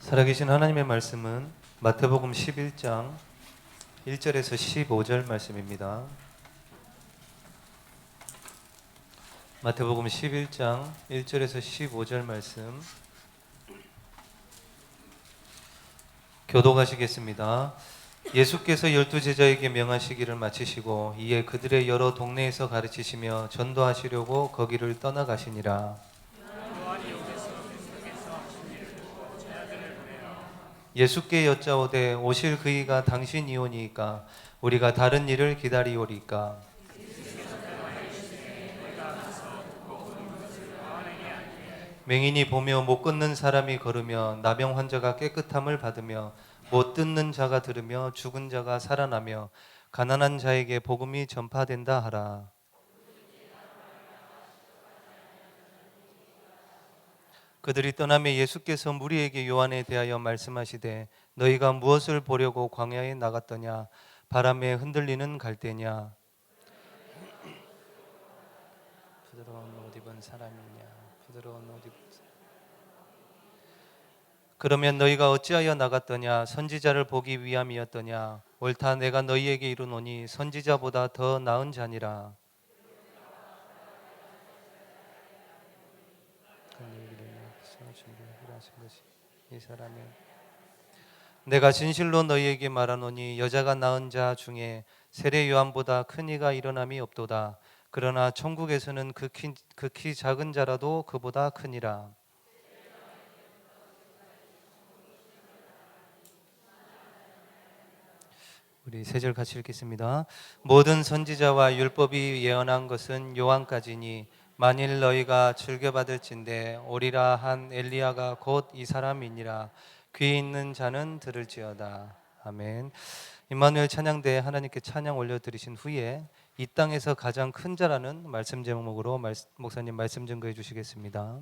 살아계신 하나님의 말씀은 마태복음 11장 1절에서 15절 말씀입니다. 마태복음 11장 1절에서 15절 말씀 교독하시겠습니다. 예수께서 12제자에게 명하시기를 마치시고 이에 그들의 여러 동네에서 가르치시며 전도하시려고 거기를 떠나가시니라. 예수께 여짜오되 오실 그이가 당신이오니이까 우리가 다른 일을 기다리오리까. 맹인이 보며 못 걷는 사람이 걸으며 나병 환자가 깨끗함을 받으며 못 듣는 자가 들으며 죽은 자가 살아나며 가난한 자에게 복음이 전파된다 하라. 그들이 떠나며 예수께서 무리에게 요한에 대하여 말씀하시되 너희가 무엇을 보려고 광야에 나갔더냐? 바람에 흔들리는 갈대냐? 부드러운 옷 입은 사람이냐? 부드러운 옷 입은 사람. 그러면 너희가 어찌하여 나갔더냐? 선지자를 보기 위함이었더냐? 옳다 내가 너희에게 이르노니 선지자보다 더 나은 자니라. 이 사람이 내가 진실로 너희에게 말하노니 여자가 낳은 자 중에 세례 요한보다 큰 이가 일어남이 없도다. 그러나 천국에서는 극히 작은 자라도 그보다 크니라. 우리 세 절 같이 읽겠습니다. 모든 선지자와 율법이 예언한 것은 요한까지니 만일 너희가 즐겨받을진대 오리라 한 엘리야가 곧 이 사람이니라. 귀 있는 자는 들을지어다. 아멘. 임마누엘 찬양대에 하나님께 찬양 올려드리신 후에 이 땅에서 가장 큰 자라는 말씀 제목으로 목사님 말씀 증거해 주시겠습니다.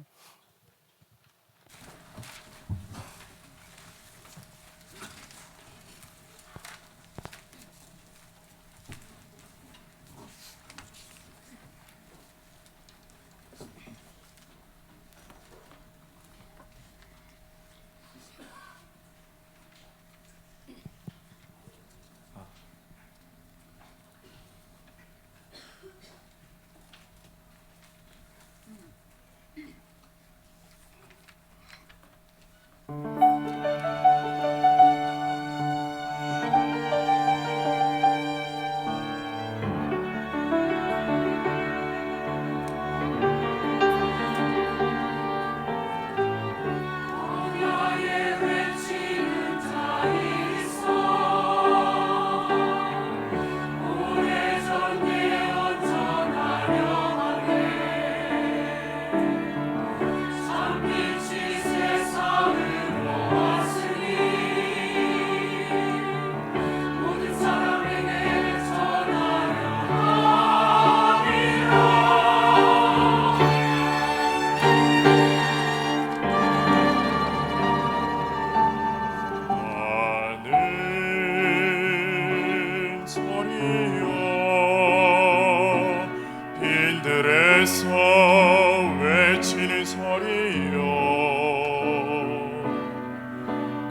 외치는 소리요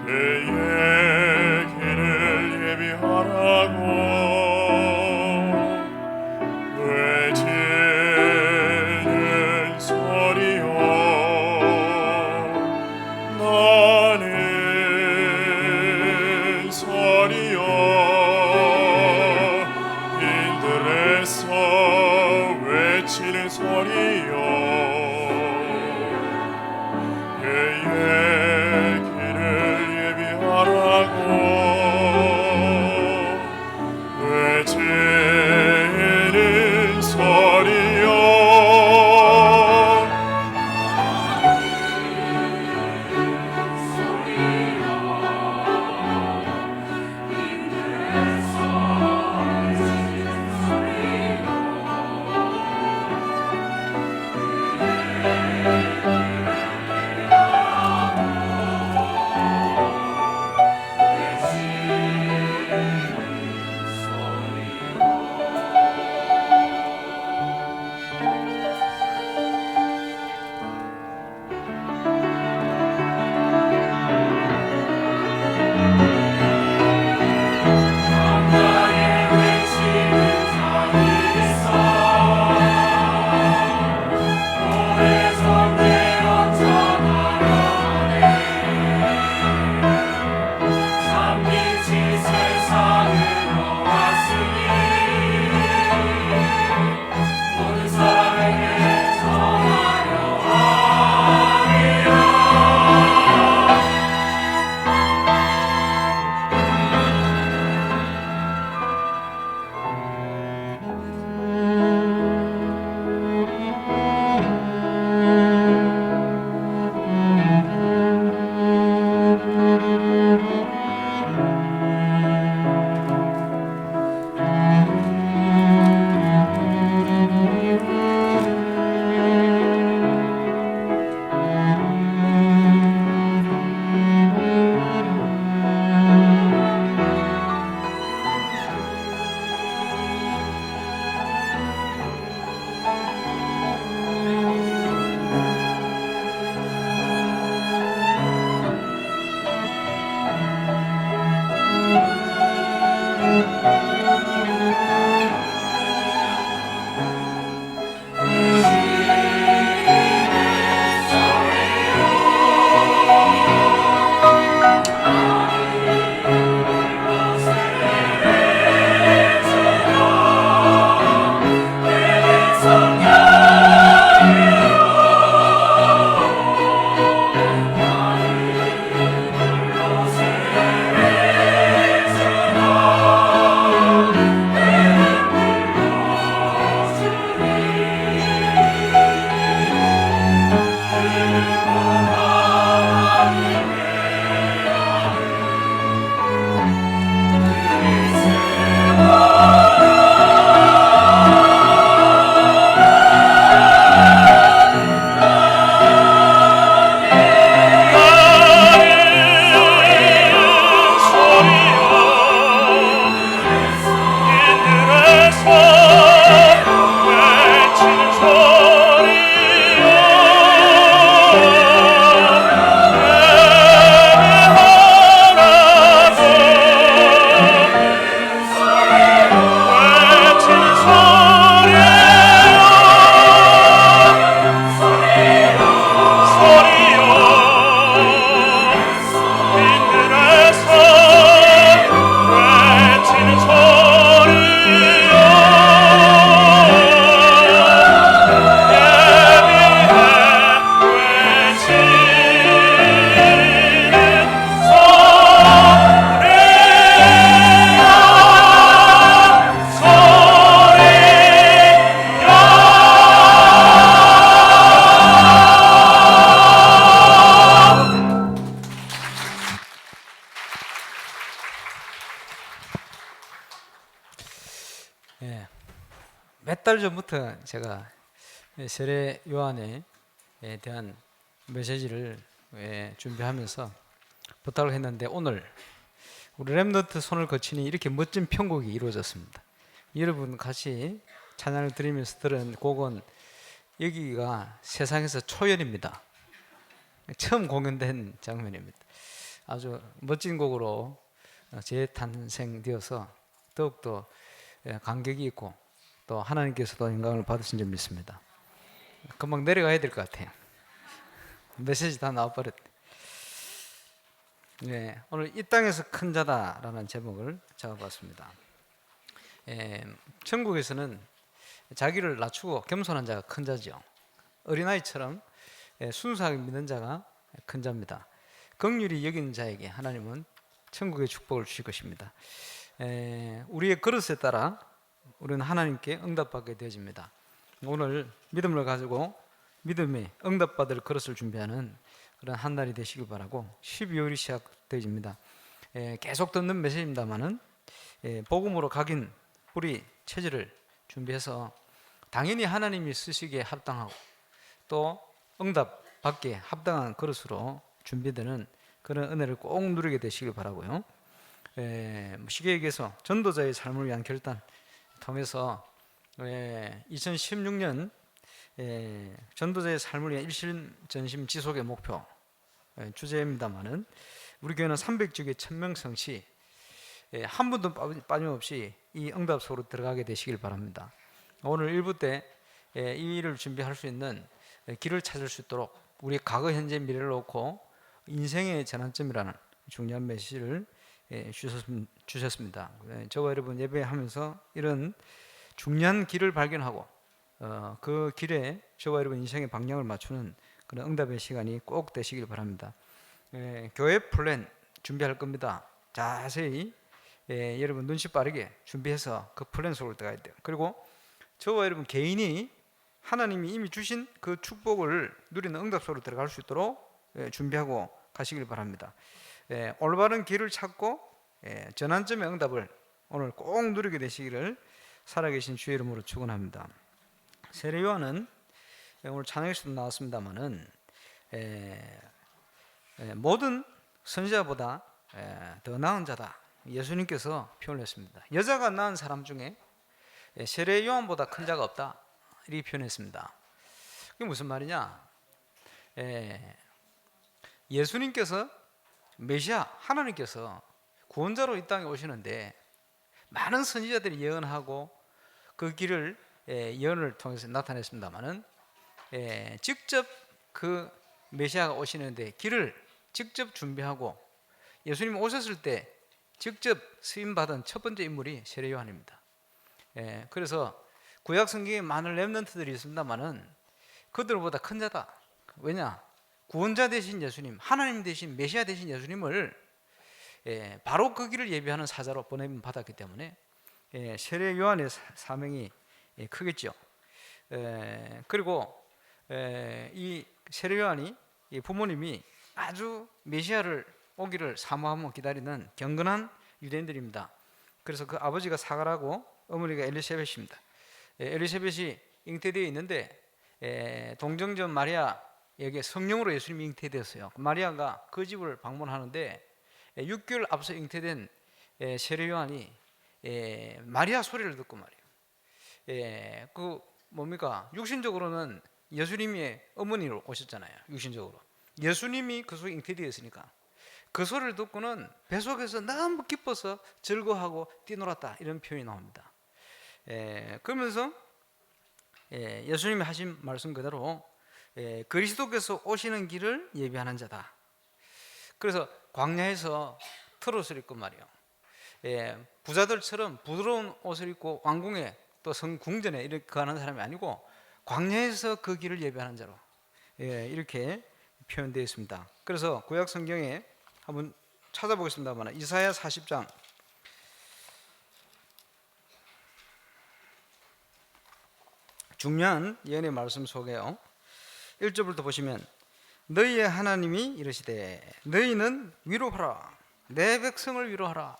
그의 길을 예비하라고 외치는 소리요 나는 소리요 빈들에서 외치는 소리요 그의 길을 예비하라고 외치는 소리요 몇 달 전부터 제가 세례 요한에 대한 메시지를 준비하면서 부탁을 했는데 오늘 우리 렘넌트 손을 거치니 이렇게 멋진 편곡이 이루어졌습니다. 여러분 같이 찬양을 드리면서 들은 곡은 여기가 세상에서 초연입니다. 처음 공연된 장면입니다. 아주 멋진 곡으로 재탄생되어서 더욱더 감격이 있고 또 하나님께서도 영광을 받으신 줄 믿습니다. 금방 내려가야 될 것 같아요. 메시지 다 나와버렸네. 네, 오늘 이 땅에서 큰 자다라는 제목을 잡아봤습니다. 천국에서는 자기를 낮추고 겸손한 자가 큰 자죠. 어린아이처럼 순수하게 믿는 자가 큰 자입니다. 긍휼히 여기는 자에게 하나님은 천국의 축복을 주실 것입니다. 우리의 그릇에 따라 우리는 하나님께 응답받게 되어집니다. 오늘 믿음을 가지고 믿음의 응답받을 그릇을 준비하는 그런 한 날이 되시길 바라고 12월이 시작되어집니다. 계속 듣는 메시지입니다만은 복음으로 각인 뿌리 체질을 준비해서 당연히 하나님이 쓰시기에 합당하고 또 응답 받기에 합당한 그릇으로 준비되는 그런 은혜를 꼭 누리게 되시길 바라고요. 쉽게 얘기해서 전도자의 삶을 위한 결단 통해서 2016년 전도자의 삶을 위한 일신전심 지속의 목표 주제입니다만은 우리 교회는 300주기 1000명 성시 한 분도 빠짐없이 이 응답 속으로 들어가게 되시길 바랍니다. 오늘 1부 때 이 일을 준비할 수 있는 길을 찾을 수 있도록 우리 과거, 현재, 미래를 놓고 인생의 전환점이라는 중요한 메시지를 주셨습니다. 저와 여러분 예배하면서 이런 중요한 길을 발견하고 그 길에 저와 여러분 인생의 방향을 맞추는 그런 응답의 시간이 꼭 되시길 바랍니다. 교회 플랜 준비할 겁니다. 자세히 여러분 눈치 빠르게 준비해서 그 플랜 속으로 들어가야 돼요. 그리고 저와 여러분 개인이 하나님이 이미 주신 그 축복을 누리는 응답 속으로 들어갈 수 있도록 준비하고 가시길 바랍니다. 올바른 길을 찾고 전환점의 응답을 오늘 꼭 누리게 되시기를 살아계신 주의 이름으로 축원합니다. 세례 요한은 오늘 찬양에서도 나왔습니다만은 모든 선지자보다 더 나은 자다 예수님께서 표현을 했습니다. 여자가 낳은 사람 중에 세례 요한보다 큰 자가 없다 이렇게 표현했습니다. 그게 무슨 말이냐? 예수님께서 메시아 하나님께서 구원자로 이 땅에 오시는데 많은 선지자들이 예언하고 그 길을 예언을 통해서 나타냈습니다만은 직접 그 메시아가 오시는데 길을 직접 준비하고 예수님 오셨을 때 직접 쓰임 받은 첫 번째 인물이 세례 요한입니다. 그래서 구약 성경에 많은 렘넌트들이 있습니다만은 그들보다 큰 자다. 왜냐? 구원자 되신 예수님, 하나님 되신 메시아 되신 예수님을 바로 그 길을 예비하는 사자로 보냄 받았기 때문에 세례 요한의 사명이 크겠죠. 그리고 이 세례 요한이 부모님이 아주 메시아를 오기를 사모하며 기다리는 경건한 유대인들입니다. 그래서 그 아버지가 사가라고 어머니가 엘리사벳입니다. 엘리사벳이 잉태되어 있는데 동정녀 마리아에게 성령으로 예수님이 잉태되었어요. 마리아가 그 집을 방문하는데 6개월 앞서 잉태된 세례 요한이 마리아 소리를 듣고 말이에요. 그 뭡니까? 육신적으로는 예수님이 어머니로 오셨잖아요. 육신적으로 예수님이 그 속에 잉태되었으니까 그 소리를 듣고는 뱃속에서 너무 기뻐서 즐거워하고 뛰놀았다 이런 표현이 나옵니다. 그러면서 예수님이 하신 말씀 그대로 그리스도께서 오시는 길을 예비하는 자다. 그래서 광야에서 트롯을 입고 말이요, 부자들처럼 부드러운 옷을 입고 왕궁에 또 성궁전에 이렇게 가는 사람이 아니고 광야에서 그 길을 예비하는 자로 이렇게 표현되어 있습니다. 그래서 구약 성경에 한번 찾아보겠습니다만 이사야 40장 중요한 예언의 말씀 속에요. 1절부터 보시면 너희의 하나님이 이르시되 너희는 위로하라 내 백성을 위로하라.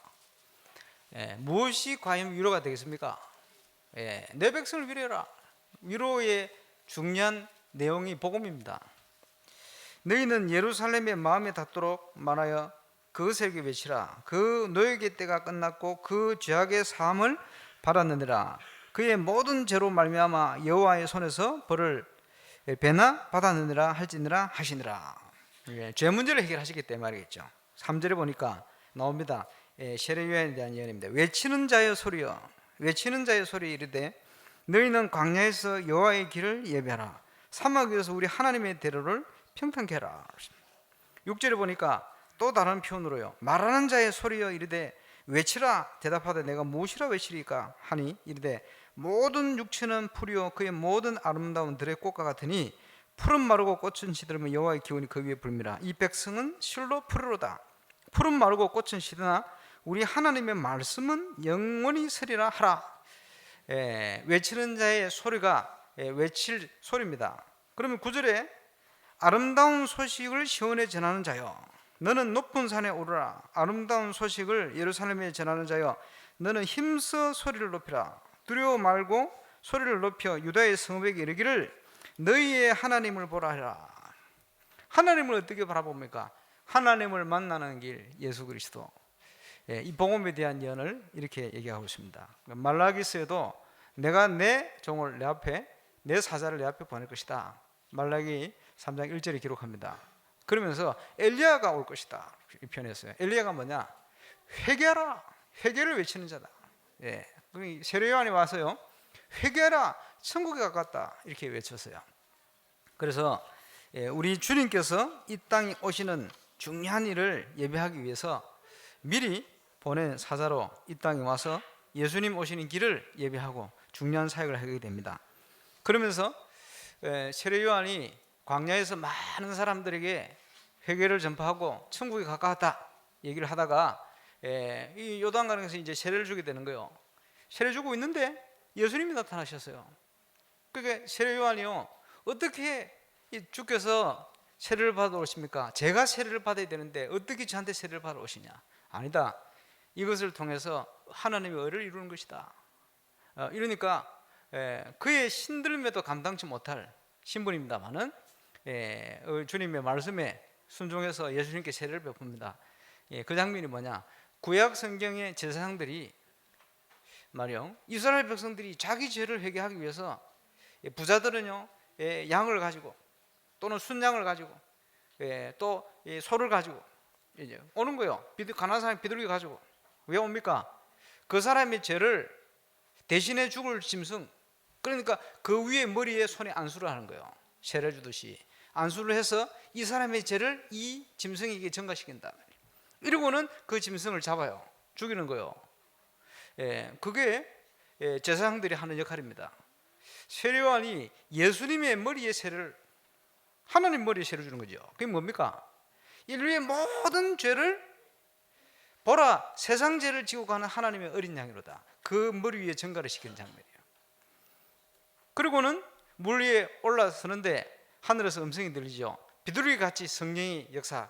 무엇이 과연 위로가 되겠습니까? 내 백성을 위로해라. 위로의 중요한 내용이 복음입니다. 너희는 예루살렘의 마음에 닿도록 말하여 그것에게 외치라. 그 노예의 때가 끝났고 그 죄악의 사함을 받았느니라. 그의 모든 죄로 말미암아 여호와의 손에서 벌을 배나 받았느니라 할지니라 하시니라. 죄 문제를 해결하시기 때문에 말이겠죠. 3절에 보니까 나옵니다. 세례요한에 대한 예언입니다. 외치는 자의 소리여, 외치는 자의 소리 이르되 너희는 광야에서 여호와의 길을 예배하라. 사막 위에서 우리 하나님의 대로를 평탄케 하라. 6절에 보니까 또 다른 표현으로요. 말하는 자의 소리여 이르되 외치라. 대답하되 내가 무엇이라 외치리까 하니 이르되 모든 육체는 풀이요 그의 모든 아름다운 들의 꽃과 같으니 푸른 마르고 꽃은 시들으면 여호와의 기운이 그 위에 불미라. 이 백성은 실로 푸르로다. 푸른 마르고 꽃은 시드나 우리 하나님의 말씀은 영원히 서리라 하라. 외치는 자의 소리가 외칠 소리입니다. 그러면 9절에 아름다운 소식을 시온에 전하는 자여 너는 높은 산에 오르라. 아름다운 소식을 예루살렘에 전하는 자여 너는 힘써 소리를 높이라. 두려워 말고 소리를 높여 유다의 성읍에게 이르기를 너희의 하나님을 보라 하라. 하나님을 어떻게 바라봅니까? 하나님을 만나는 길 예수 그리스도. 이 복음에 대한 예언을 이렇게 얘기하고 있습니다. 말라기서에도 내가 내 종을 내 앞에 내 사자를 내 앞에 보낼 것이다. 말라기 3장 1절에 기록합니다. 그러면서 엘리야가 올 것이다. 이 표현했어요. 엘리야가 뭐냐? 회개하라. 회개를 외치는 자다. 세례요한이 와서요. 회개하라. 천국에 가깝다. 이렇게 외쳤어요. 그래서 우리 주님께서 이 땅에 오시는 중요한 일을 예배하기 위해서 미리 보낸 사자로 이 땅에 와서 예수님 오시는 길을 예배하고 중요한 사역을 하게 됩니다. 그러면서 세례요한이 광야에서 많은 사람들에게 회개를 전파하고 천국에 가까웠다 얘기를 하다가 이 요단강에서 이제 세례를 주게 되는 거예요. 세례 주고 있는데 예수님이 나타나셨어요. 그게 세례요한이요. 어떻게 주께서 세례를 받아 오십니까? 제가 세례를 받아야 되는데 어떻게 저한테 세례를 받아 오시냐? 아니다. 이것을 통해서 하나님의 의를 이루는 것이다. 이러니까 그의 신들임에도 감당치 못할 신분입니다만은 주님의 말씀에 순종해서 예수님께 세례를 베풉니다. 그 장면이 뭐냐? 구약 성경의 제사장들이 말이요, 이스라엘 백성들이 자기 죄를 회개하기 위해서 부자들은요 양을 가지고 또는 순양을 가지고 또 소를 가지고 이제 오는 거예요. 가난한 사람이 비둘기 가지고. 왜 옵니까? 그 사람의 죄를 대신해 죽을 짐승, 그러니까 그 위에 머리에 손에 안수를 하는 거예요. 세례 주듯이 안수를 해서 이 사람의 죄를 이 짐승에게 전가시킨다. 이러고는 그 짐승을 잡아요. 죽이는 거예요. 그게 제사장들이 하는 역할입니다. 세례요한이 예수님의 머리에 세례를, 하나님 머리에 세례를 주는 거죠. 그게 뭡니까? 인류의 모든 죄를 보라, 세상 죄를 지고 가는 하나님의 어린 양이로다. 그 머리 위에 전가를 시키는 장면이에요. 그리고는 물 위에 올라서는데 하늘에서 음성이 들리죠. 비둘기 같이 성령의 역사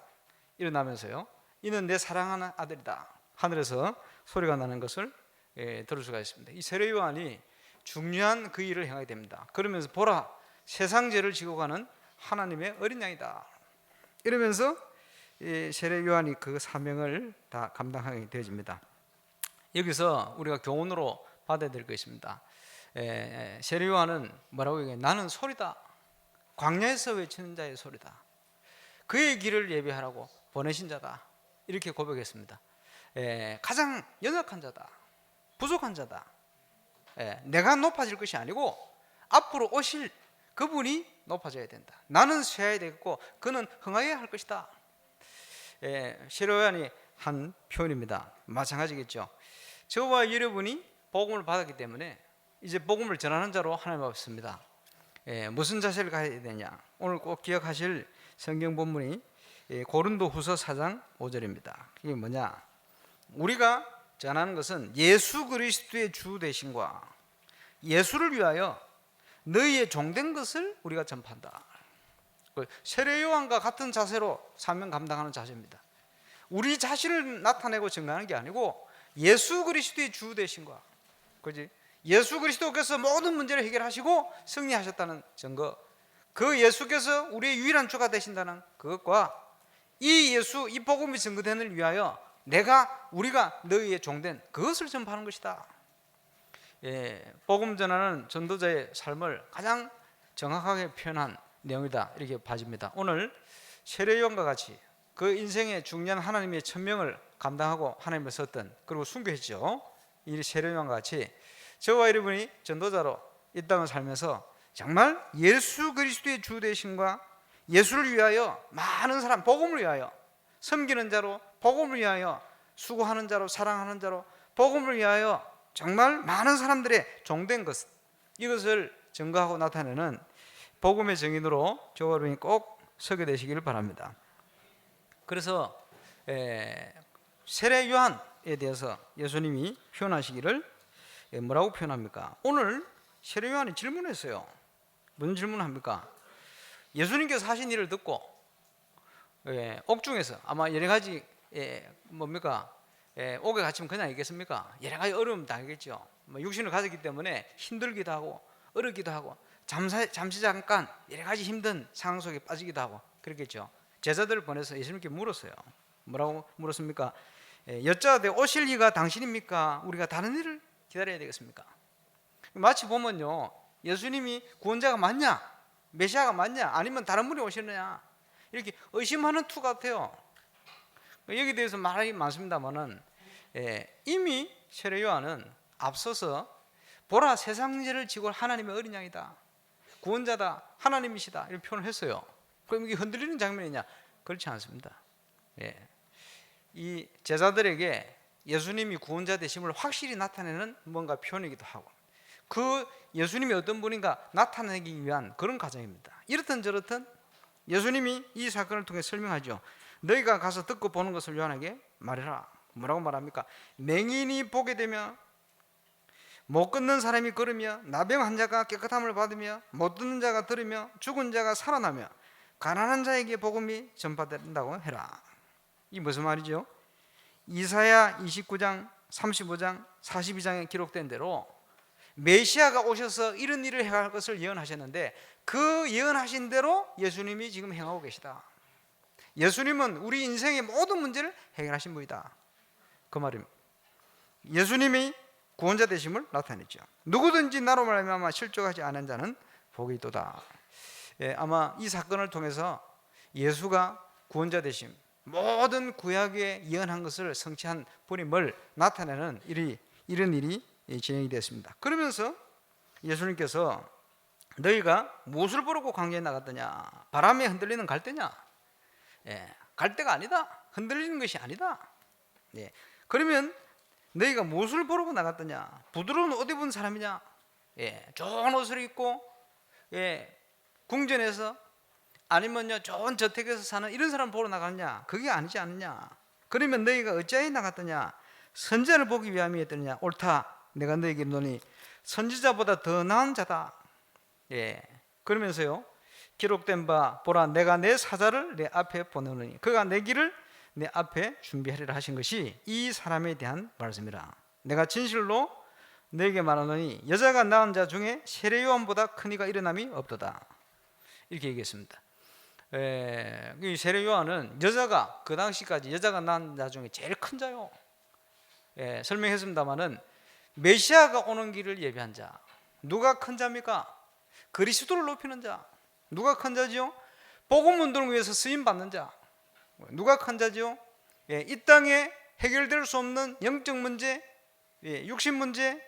일어나면서요, 이는 내 사랑하는 아들이다. 하늘에서 소리가 나는 것을 들을 수가 있습니다. 이 세례요한이 중요한 그 일을 행하게 됩니다. 그러면서 보라, 세상 죄를 지고 가는 하나님의 어린 양이다. 이러면서 세례요한이 그 사명을 다 감당하게 되어집니다. 여기서 우리가 교훈으로 받아야 될 것입니다. 세례요한은 뭐라고 얘기해요? 나는 소리다. 광야에서 외치는 자의 소리다. 그의 길을 예배하라고 보내신 자다. 이렇게 고백했습니다. 가장 연약한 자다. 부족한 자다. 내가 높아질 것이 아니고 앞으로 오실 그분이 높아져야 된다. 나는 쇠해야 되겠고 그는 흥하여야 할 것이다. 세례요한이 한 표현입니다. 마찬가지겠죠. 저와 여러분이 복음을 받았기 때문에 이제 복음을 전하는 자로 하나님 앞에 섭니다. 무슨 자세를 가져야 되냐? 오늘 꼭 기억하실 성경 본문이 고린도후서 4장 5절입니다. 이게 뭐냐? 우리가 전하는 것은 예수 그리스도의 주 되심과 예수를 위하여 너희의 종된 것을 우리가 전파한다. 세례요한과 같은 자세로 사명 감당하는 자세입니다. 우리 자신을 나타내고 증거하는 게 아니고 예수 그리스도의 주 되심과, 그지? 예수 그리스도께서 모든 문제를 해결하시고 승리하셨다는 증거, 그 예수께서 우리의 유일한 주가 되신다는 그것과 이 예수, 이 복음이 증거되는 위하여 우리가 너희의 종된 그것을 전파하는 것이다. 복음 전하는 전도자의 삶을 가장 정확하게 표현한 내용이다, 이렇게 봐집니다. 오늘 세례요한과 같이 그 인생의 중요한 하나님의 천명을 감당하고 하나님을 썼던, 그리고 순교했죠. 이 세례요한과 같이 저와 여러분이 전도자로 이 땅을 살면서 정말 예수 그리스도의 주 되심과 예수를 위하여 많은 사람, 복음을 위하여 섬기는 자로, 복음을 위하여 수고하는 자로, 사랑하는 자로, 복음을 위하여 정말 많은 사람들의 종된 것, 이것을 증거하고 나타내는 복음의 증인으로 저와 여러분이 꼭 서게 되시기를 바랍니다. 그래서 세례 요한에 대해서 예수님이 표현하시기를 뭐라고 표현합니까? 오늘 세례 요한이 질문했어요. 무슨 질문을 합니까? 예수님께서 하신 일을 듣고 옥중에서 아마 여러 가지 뭡니까? 옥에 갇히면 그냥 있겠습니까? 여러 가지 어려움 당하겠죠. 육신을 가졌기 때문에 힘들기도 하고 어렵기도 하고 잠시 잠깐 여러 가지 힘든 상황 속에 빠지기도 하고 그렇겠죠. 제자들을 보내서 예수님께 물었어요. 뭐라고 물었습니까? 여짜오되 오실 이가 당신입니까? 우리가 다른 일을 기다려야 되겠습니까? 마치 보면요, 예수님이 구원자가 맞냐, 메시아가 맞냐, 아니면 다른 분이 오시느냐, 이렇게 의심하는 투 같아요. 여기에 대해서 말이 많습니다만은 이미 세례 요한은 앞서서 보라, 세상 죄를 지고 하나님의 어린 양이다, 구원자다, 하나님이시다, 이런 표현을 했어요. 그럼 이게 흔들리는 장면이냐? 그렇지 않습니다. 이 제자들에게 예수님이 구원자 되심을 확실히 나타내는 뭔가 표현이기도 하고, 그 예수님이 어떤 분인가 나타내기 위한 그런 과정입니다. 이렇든 저렇든 예수님이 이 사건을 통해 설명하죠. 너희가 가서 듣고 보는 것을 요한에게 말해라. 뭐라고 말합니까? 맹인이 보게 되며, 못 걷는 사람이 걸으며, 나병 환자가 깨끗함을 받으며, 못 듣는 자가 들으며, 죽은 자가 살아나며, 가난한 자에게 복음이 전파된다고 해라. 이 무슨 말이죠? 이사야 29장, 35장, 42장에 기록된 대로 메시아가 오셔서 이런 일을 행할 것을 예언하셨는데, 그 예언하신 대로 예수님이 지금 행하고 계시다. 예수님은 우리 인생의 모든 문제를 해결하신 분이다, 그 말입니다. 예수님이 구원자 되심을 나타냈죠. 누구든지 나로 말미암아 실족하지 않은 자는 복이 있도다. 아마 이 사건을 통해서 예수가 구원자 되심, 모든 구약에 예언한 것을 성취한 분임을 나타내는 이런 일이 진행이 됐습니다. 그러면서 예수님께서 너희가 무엇을 보려고 광야에 나갔더냐? 바람에 흔들리는 갈대냐? 갈대가 아니다. 흔들리는 것이 아니다. 그러면 너희가 무엇을 보려고 나갔더냐? 부드러운 옷 입은 사람이냐? 좋은 옷을 입고 궁전에서, 아니면요 좋은 저택에서 사는 이런 사람 보러 나갔냐? 그게 아니지 않느냐? 그러면 너희가 어찌하여 나갔더냐? 선지자를 보기 위함이었더냐? 옳다, 내가 너희에게 이르노니 선지자보다 더 나은 자다. 그러면서요, 기록된 바 보라, 내가 내 사자를 내 앞에 보내노니 그가 내 길을 내 앞에 준비하리라 하신 것이 이 사람에 대한 말씀이라. 내가 진실로 너에게 말하노니 여자가 낳은 자 중에 세례 요한보다 큰 이가 일어남이 없도다, 이렇게 얘기했습니다. 이 세례 요한은 여자가, 그 당시까지 여자가 낳은 자 중에 제일 큰 자요. 설명했습니다마는 메시아가 오는 길을 예비한 자. 누가 큰 자입니까? 그리스도를 높이는 자. 누가 큰 자지요? 복음 운동을 위해서 쓰임 받는 자. 누가 큰 자지요? 이 땅에 해결될 수 없는 영적 문제, 육신 문제,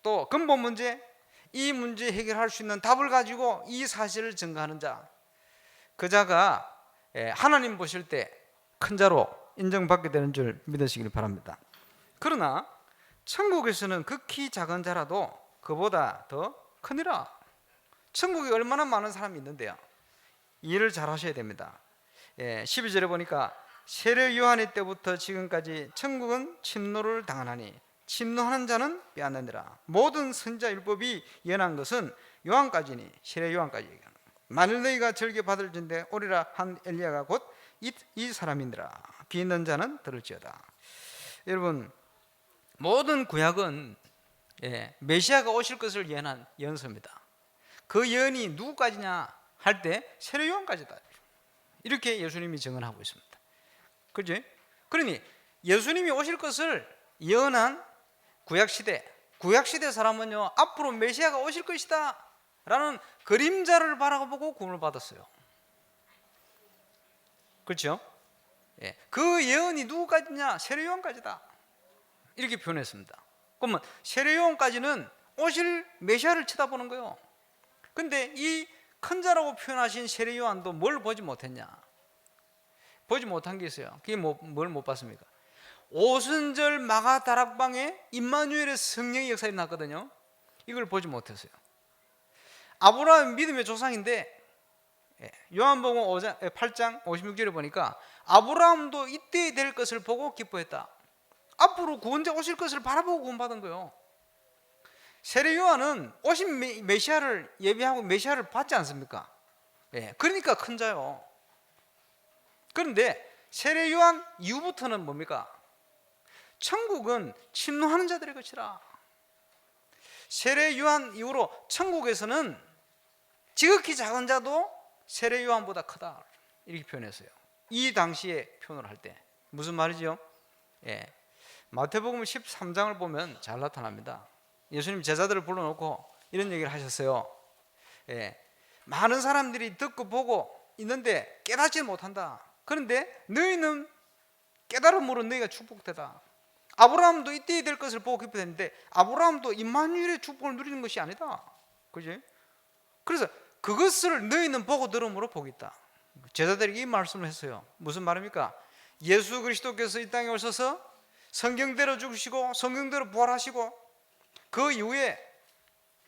또 근본 문제, 이 문제 해결할 수 있는 답을 가지고 이 사실을 증거하는 자. 그 자가 하나님 보실 때 큰 자로 인정받게 되는 줄 믿으시길 바랍니다. 그러나 천국에서는 극히 작은 자라도 그보다 더 크니라. 천국에 얼마나 많은 사람이 있는데요, 이해를 잘 하셔야 됩니다. 12절에 보니까 세례 요한의 때부터 지금까지 천국은 침노를 당하나니 침노하는 자는 빼앗느니라. 모든 선지자 율법이 예언한 것은 요한까지니, 세례 요한까지. 만일 너희가 즐겨 받을진대 오리라 한 엘리야가 곧 이 사람이니라. 귀 있는 자는 들을지어다. 여러분, 모든 구약은 메시아가 오실 것을 예언한 예언서입니다. 그 예언이 누구까지냐 할 때 세례 요한까지다. 이렇게 예수님이 증언하고 있습니다. 그죠? 그러니 예수님이 오실 것을 예언한 구약시대 사람은요, 앞으로 메시아가 오실 것이다 라는 그림자를 바라보고 구원을 받았어요. 그렇죠? 그 예언이 누구까지냐? 세례 요한까지다. 이렇게 표현했습니다. 그러면 세례 요한까지는 오실 메시아를 쳐다보는 거예요. 근데 이 큰 자라고 표현하신 세례 요한도 뭘 보지 못했냐? 보지 못한 게 있어요. 그게 뭘 못 봤습니까? 오순절 마가 다락방에 임마누엘의 성령의 역사가 났거든요. 이걸 보지 못했어요. 아브라함 믿음의 조상인데 요한복음 8장 56절에 보니까 아브라함도 이때 될 것을 보고 기뻐했다. 앞으로 구원자 오실 것을 바라보고 구원받은 거예요. 세례 요한은 오신 메시아를 예비하고 메시아를 받지 않습니까? 그러니까 큰 자요. 그런데 세례 요한 이후부터는 뭡니까? 천국은 침노하는 자들의 것이라. 세례 요한 이후로 천국에서는 지극히 작은 자도 세례 요한보다 크다. 이렇게 표현했어요. 이 당시에 표현을 할 때 무슨 말이죠? 마태복음 13장을 보면 잘 나타납니다. 예수님 제자들을 불러놓고 이런 얘기를 하셨어요. 많은 사람들이 듣고 보고 있는데 깨닫지 못한다. 그런데 너희는 깨달음으로 너희가 축복되다. 아브라함도 이때 될 것을 보고 기뻐했는데 아브라함도 임마누엘의 축복을 누리는 것이 아니다. 그지? 그래서 그것을 너희는 보고 들음으로 보겠다. 제자들에게 이 말씀을 했어요. 무슨 말입니까? 예수 그리스도께서 이 땅에 오셔서 성경대로 죽으시고 성경대로 부활하시고 그 이후에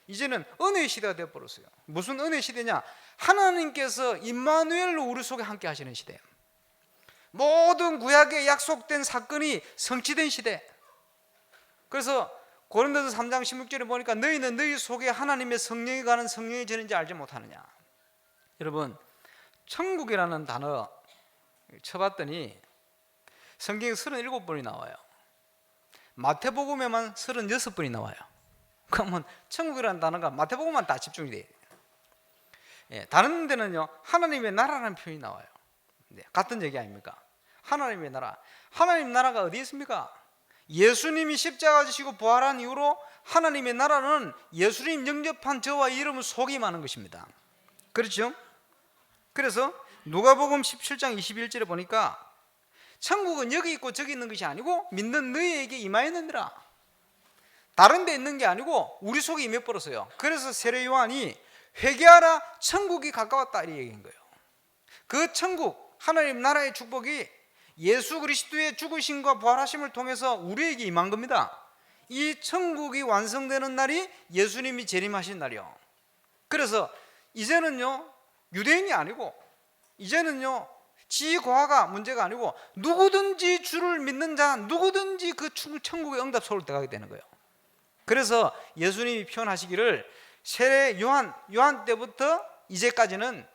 이제는 은혜의 시대가 되어버렸어요. 무슨 은혜의 시대냐? 하나님께서 임마누엘로 우리 속에 함께 하시는 시대. 모든 구약에 약속된 사건이 성취된 시대. 그래서 고린도서 3장 16절에 보니까 너희는 너희 속에 하나님의 성령이 가는 성령이 되는지 알지 못하느냐. 여러분, 천국이라는 단어 쳐봤더니 성경에 37번이 나와요. 마태복음에만 36번이 나와요. 그러면 천국이라는 단어가 마태복음만 다 집중이 돼요. 다른 데는요 하나님의 나라라는 표현이 나와요. 같은 얘기 아닙니까? 하나님의 나라. 하나님 나라가 어디 있습니까? 예수님이 십자가 지시고 부활한 이후로 하나님의 나라는 예수님 영접한 저와 이름을 속임하는 것입니다. 그렇죠? 그래서 누가복음 17장 21절에 보니까 천국은 여기 있고 저기 있는 것이 아니고 믿는 너희에게 임하였느니라. 다른 데 있는 게 아니고 우리 속에 임해버렸어요. 그래서 세례 요한이 회개하라 천국이 가까웠다 이 얘기인 거예요. 그 천국 하나님 나라의 축복이 예수 그리스도의 죽으심과 부활하심을 통해서 우리에게 임한 겁니다. 이 천국이 완성되는 날이 예수님이 재림하신 날이요. 그래서 이제는요 유대인이 아니고 이제는요 지과가 문제가 아니고 누구든지 주를 믿는 자 누구든지 그 천국의 응답 속으로 들어가게 되는 거예요. 그래서 예수님이 표현하시기를 세례 요한 때부터 이제까지는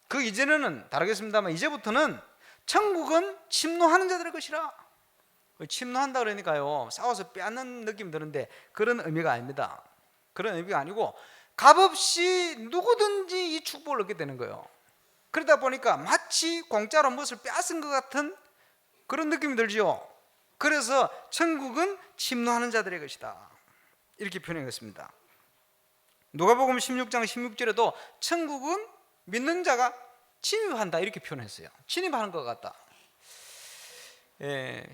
그 이제는 다르겠습니다만 이제부터는 천국은 침노하는 자들의 것이라. 침노한다 그러니까요 싸워서 빼앗는 느낌 드는데 그런 의미가 아닙니다. 그런 의미가 아니고 값없이 누구든지 이 축복을 얻게 되는 거예요. 그러다 보니까 마치 공짜로 무엇을 빼앗은 것 같은 그런 느낌이 들죠. 그래서 천국은 침노하는 자들의 것이다 이렇게 표현했습니다. 누가복음 16장 16절에도 천국은 믿는 자가 침입한다 이렇게 표현했어요. 침입하는 것 같다.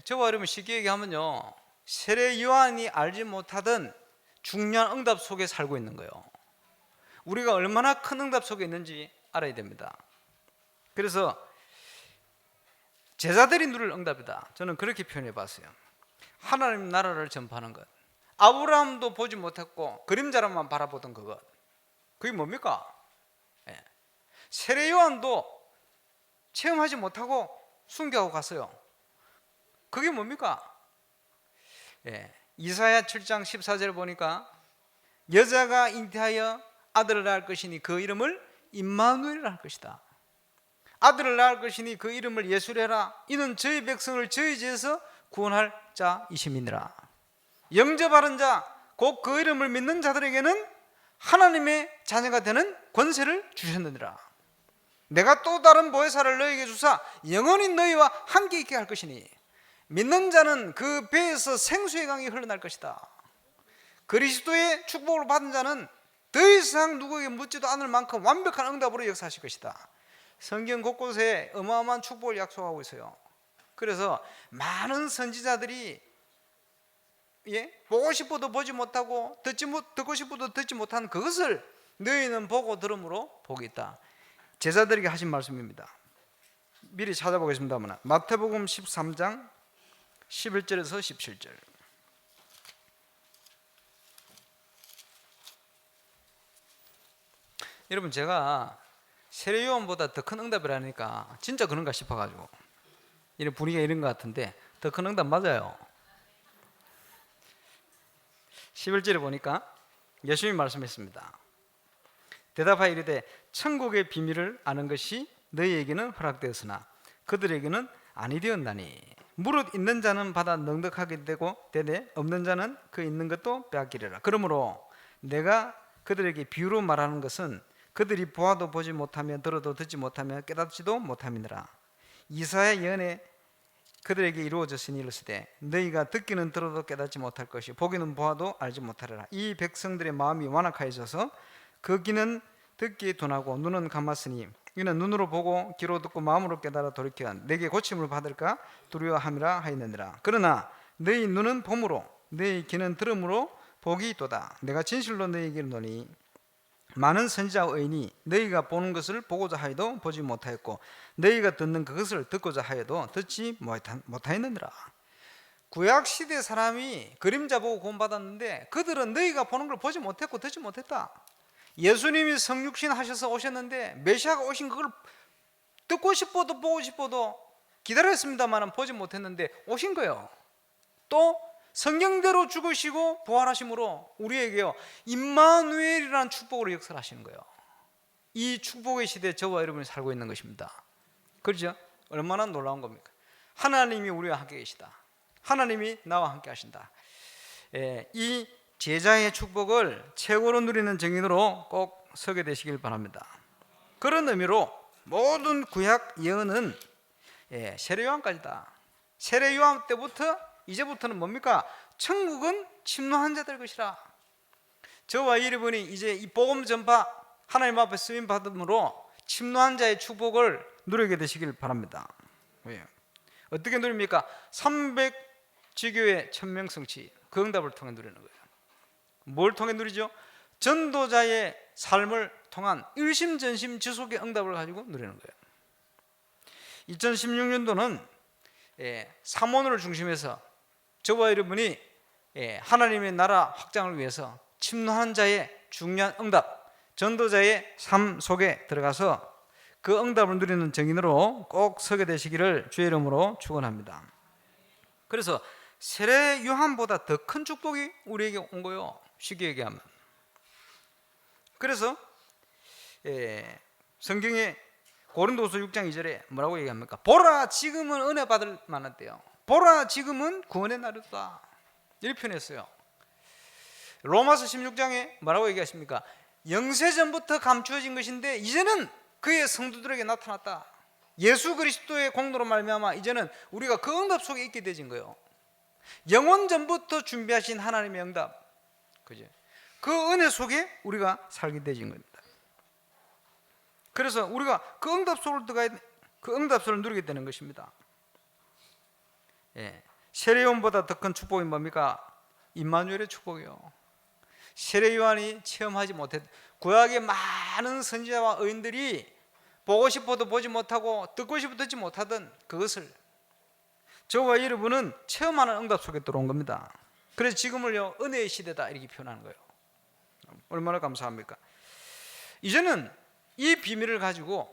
저와 여러분 쉽게 얘기하면요 세례 요한이 알지 못하던 중요한 응답 속에 살고 있는 거예요. 우리가 얼마나 큰 응답 속에 있는지 알아야 됩니다. 그래서 제자들이 누릴 응답이다. 저는 그렇게 표현해 봤어요. 하나님 나라를 전파하는 것. 아브라함도 보지 못했고 그림자로만 바라보던 그것. 그게 뭡니까? 세례 요한도 체험하지 못하고 순교하고 갔어요. 그게 뭡니까? 이사야 7장 14절 보니까 여자가 잉태하여 아들을 낳을 것이니 그 이름을 임마누엘이라 할 것이다. 아들을 낳을 것이니 그 이름을 예수래라. 이는 저희 백성을 저희 죄에서 구원할 자이심이니라. 영접하는 자 곧 그 이름을 믿는 자들에게는 하나님의 자녀가 되는 권세를 주셨느니라. 내가 또 다른 보혜사를 너희에게 주사 영원히 너희와 함께 있게 할 것이니 믿는 자는 그 배에서 생수의 강이 흘러날 것이다. 그리스도의 축복을 받은 자는 더 이상 누구에게 묻지도 않을 만큼 완벽한 응답으로 역사하실 것이다. 성경 곳곳에 어마어마한 축복을 약속하고 있어요. 그래서 많은 선지자들이 보고 싶어도 보지 못하고 듣고 싶어도 듣지 못한 그것을 너희는 보고 들음으로 복이 있다. 제자들에게 하신 말씀입니다. 미리 찾아보겠습니다만 마태복음 13장 11절에서 17절. 여러분, 제가 세례요한보다 더 큰 응답이라니까 진짜 그런가 싶어가지고 이런 분위기가 이런 것 같은데 더 큰 응답 맞아요. 11절에 보니까 예수님이 말씀했습니다. 대답하여 이르되 천국의 비밀을 아는 것이 너희에게는 허락되었으나 그들에게는 아니 되었나니 무릇 있는 자는 받아 넉넉하게 되되 없는 자는 그 있는 것도 빼앗기리라. 그러므로 내가 그들에게 비유로 말하는 것은 그들이 보아도 보지 못하며 들어도 듣지 못하며 깨닫지도 못함이니라. 이사야 예언에 그들에게 이루어졌으니 이르시되 너희가 듣기는 들어도 깨닫지 못할 것이 보기는 보아도 알지 못하리라. 이 백성들의 마음이 완악하여져서 그 귀는 듣기에 둔하고 눈은 감았으니 이는 눈으로 보고 귀로 듣고 마음으로 깨달아 돌이켜 내게 고침을 받을까 두려워함이라 하였느니라. 그러나 너희 눈은 봄으로 너희 귀는 들음으로 복이 있도다. 내가 진실로 너희에게 이르노니 많은 선지자와 의인이 너희가 보는 것을 보고자 하여도 보지 못하였고 너희가 듣는 그것을 듣고자 하여도 듣지 못하였느니라. 구약시대 사람이 그림자 보고 구원받았는데 그들은 너희가 보는 걸 보지 못했고 듣지 못했다. 예수님이 성육신 하셔서 오셨는데 메시아가 오신 그걸 듣고 싶어도 보고 싶어도 기다렸습니다만 보지 못했는데 오신 거예요. 또 성경대로 죽으시고 부활하심으로 우리에게요 임마누엘이라는 축복으로 역사하시는 거예요. 이 축복의 시대에 저와 여러분이 살고 있는 것입니다. 그렇죠? 얼마나 놀라운 겁니까? 하나님이 우리와 함께 계시다. 하나님이 나와 함께 하신다. 이 제자의 축복을 최고로 누리는 증인으로 꼭 서게 되시길 바랍니다. 그런 의미로 모든 구약 예언은 세례요한까지다. 세례요한 때부터 이제부터는 뭡니까? 천국은 침노한 자들 것이라. 저와 여러분이 이제 이 복음 전파 하나님 앞에 쓰임 받음으로 침노한 자의 축복을 누리게 되시길 바랍니다. 어떻게 누립니까? 300지교의 천명성취 그 응답을 통해 누리는 거예요. 뭘 통해 누리죠? 전도자의 삶을 통한 일심전심 지속의 응답을 가지고 누리는 거예요. 2016년도는 삼원을 중심해서 저와 여러분이 하나님의 나라 확장을 위해서 침노하는 자의 중요한 응답, 전도자의 삶 속에 들어가서 그 응답을 누리는 증인으로 꼭 서게 되시기를 주의 이름으로 축원합니다. 그래서 세례 요한보다 더 큰 축복이 우리에게 온 거예요. 쉽게 얘기하면. 그래서 성경에 고린도서 6장 2절에 뭐라고 얘기합니까? 보라 지금은 은혜 받을 만한 때요. 보라 지금은 구원의 날이다. 이렇게 표현했어요. 로마서 16장에 뭐라고 얘기하십니까? 영세전부터 감추어진 것인데 이제는 그의 성도들에게 나타났다. 예수 그리스도의 공로로 말미암아 이제는 우리가 그 응답 속에 있게 되진 거예요. 영원 전부터 준비하신 하나님의 응답, 그죠? 그 은혜 속에 우리가 살게 되진 겁니다. 그래서 우리가 그 응답 속을 들어가야 그 응답 속을 누리게 되는 것입니다. 세례요한보다 더 큰 축복이 뭡니까? 임마누엘의 축복이요. 세례요한이 체험하지 못했 구약의 많은 선지자와 의인들이 보고 싶어도 보지 못하고 듣고 싶어도 듣지 못하던 그것을 저와 여러분은 체험하는 응답 속에 들어온 겁니다. 그래서 지금을요 은혜의 시대다 이렇게 표현하는 거예요. 얼마나 감사합니까? 이제는 이 비밀을 가지고